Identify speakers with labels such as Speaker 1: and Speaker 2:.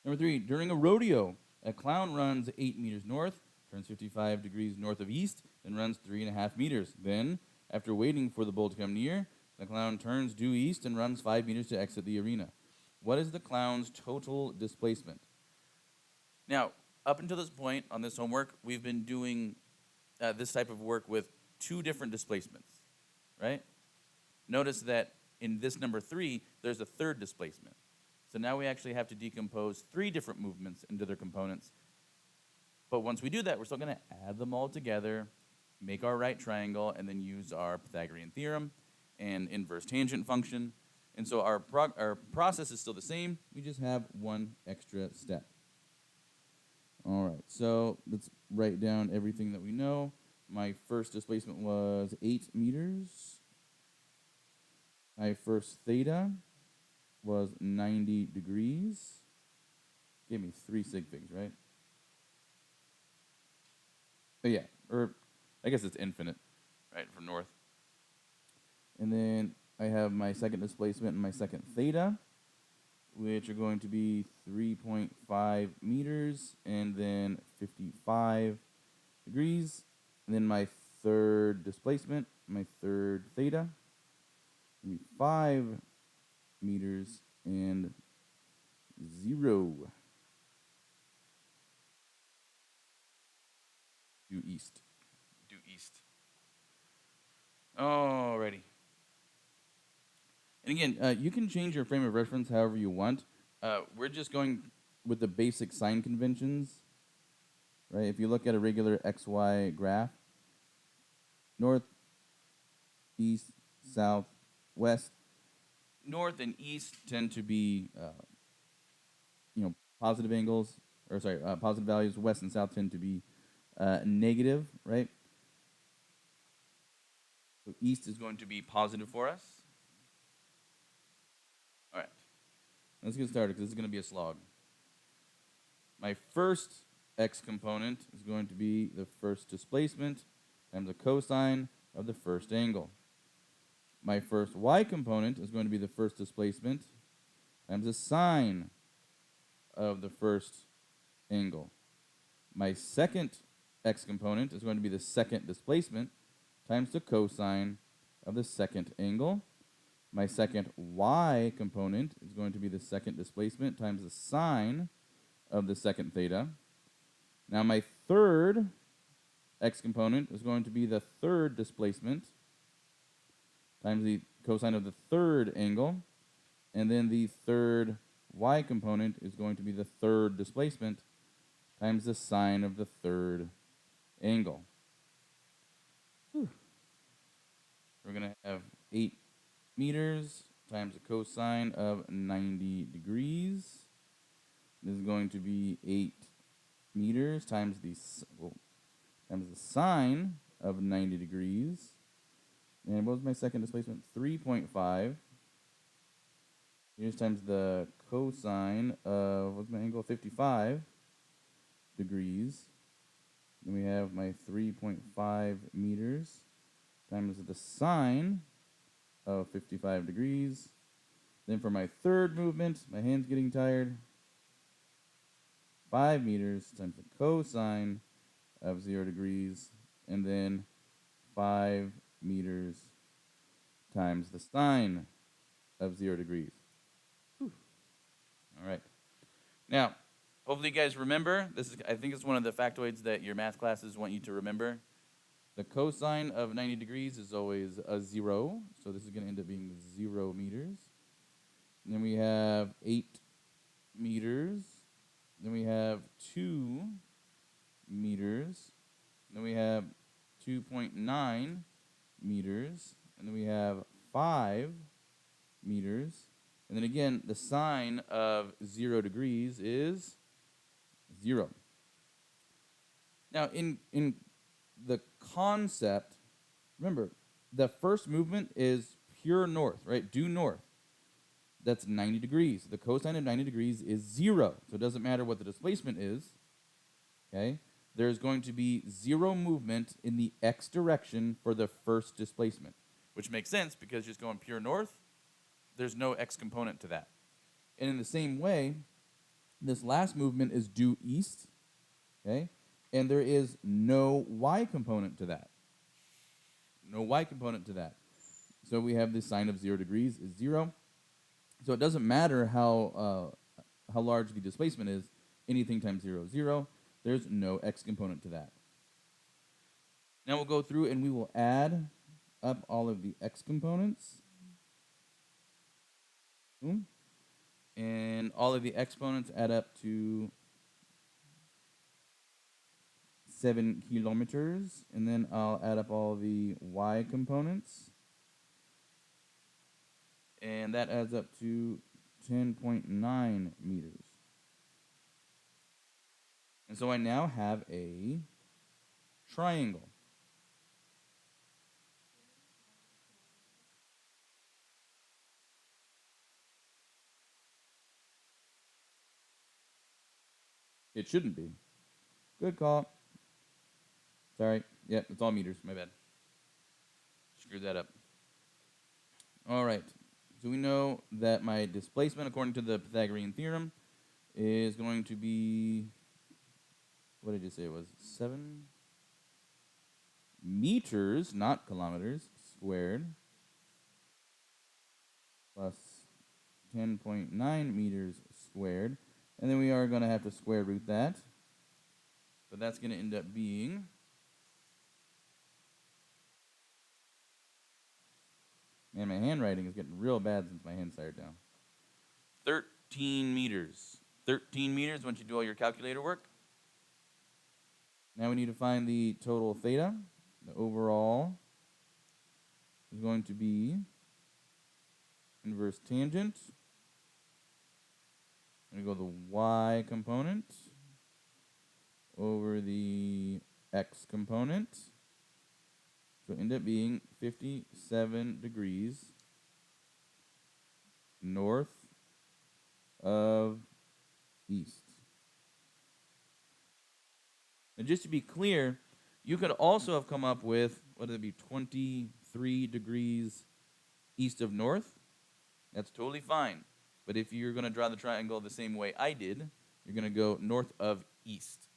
Speaker 1: Number 3, during a rodeo, a clown runs 8 meters north, turns 55 degrees north of east, then runs 3.5 meters. Then, after waiting for the bull to come near, the clown turns due east and runs 5 meters to exit the arena. What is the clown's total displacement? Now, up until this point on this homework, we've been doing this type of work with 2 different displacements, right? Notice that in this number 3, there's a third displacement. So now we actually have to decompose 3 different movements into their components. But once we do that, we're still going to add them all together, make our right triangle, and then use our Pythagorean theorem and inverse tangent function. And so our process is still the same. We just have one extra step. All right, so let's write down everything that we know. My first displacement was 8 meters. My first theta was 90 degrees. Gave me 3 sig figs, right? But yeah, or I guess it's infinite, right, from north. And then I have my second displacement and my second theta, which are going to be 3.5 meters and then 55 degrees. And then my third displacement, my third theta, will be 5 meters and 0 due east. Due east. Alrighty. And again, you can change your frame of reference however you want. We're just going with the basic sign conventions, right? If you look at a regular XY graph, north, east, south, west, north and east tend to be, positive angles, positive values. West and south tend to be negative, right? So east is going to be positive for us. All right, let's get started because this is going to be a slog. My first x component is going to be the first displacement times the cosine of the first angle. My first y component is going to be the first displacement times the sine of the first angle. My second x component is going to be the second displacement times the cosine of the second angle. My second y component is going to be the second displacement times the sine of the second theta. Now my third x component is going to be the third displacement times the cosine of the third angle. And then the third y component is going to be the third displacement times the sine of the third angle. Whew. We're going to have 8 meters times the cosine of 90 degrees. This is going to be 8 meters times the sine of 90 degrees. And what was my second displacement? 3.5 meters times the cosine of, what's my angle? 55 degrees. Then we have my 3.5 meters times the sine of 55 degrees. Then for my third movement, my hand's getting tired. 5 meters times the cosine of 0 degrees. And then 5 meters times the sine of 0 degrees. Whew. All right. Now, hopefully you guys remember. I think it's one of the factoids that your math classes want you to remember. The cosine of 90 degrees is always a 0, so this is going to end up being 0 meters. And then we have 8 meters. Then we have 2 meters. Then we have 2.9 meters. And then we have 5 meters. And then again, the sine of 0 degrees is 0. Now, in the concept, remember, the first movement is pure north, right? Due north. That's 90 degrees. The cosine of 90 degrees is 0. So it doesn't matter what the displacement is. Okay? There's going to be 0 movement in the x direction for the first displacement, which makes sense because just going pure north, there's no x component to that. And in the same way, This last movement is due east, okay? And there is no y component to that. No y component to that. So we have the sine of 0 degrees is 0. So it doesn't matter how large the displacement is. Anything times 0 is 0. There's no x component to that. Now we'll go through and we will add up all of the x components. Boom. And all of the exponents add up to 7 kilometers. And then I'll add up all the y components. And that adds up to 10.9 meters. And so I now have a triangle. It shouldn't be. Good call. Sorry. Yep, it's all meters. My bad. Screwed that up. All right. So we know that my displacement, according to the Pythagorean theorem, is going to be, what did you say it was? 7 meters, not kilometers, squared, plus 10.9 meters squared. And then we are going to have to square root that. So that's going to end up being man, my handwriting is getting real bad since my hand's tired down. 13 meters. 13 meters once you do all your calculator work. Now we need to find the total theta. The overall is going to be inverse tangent. We go the y component over the x component. So end up being 57 degrees north of east. And just to be clear, you could also have come up with, what would it be, 23 degrees east of north. That's totally fine. But if you're going to draw the triangle the same way I did, you're going to go north of east.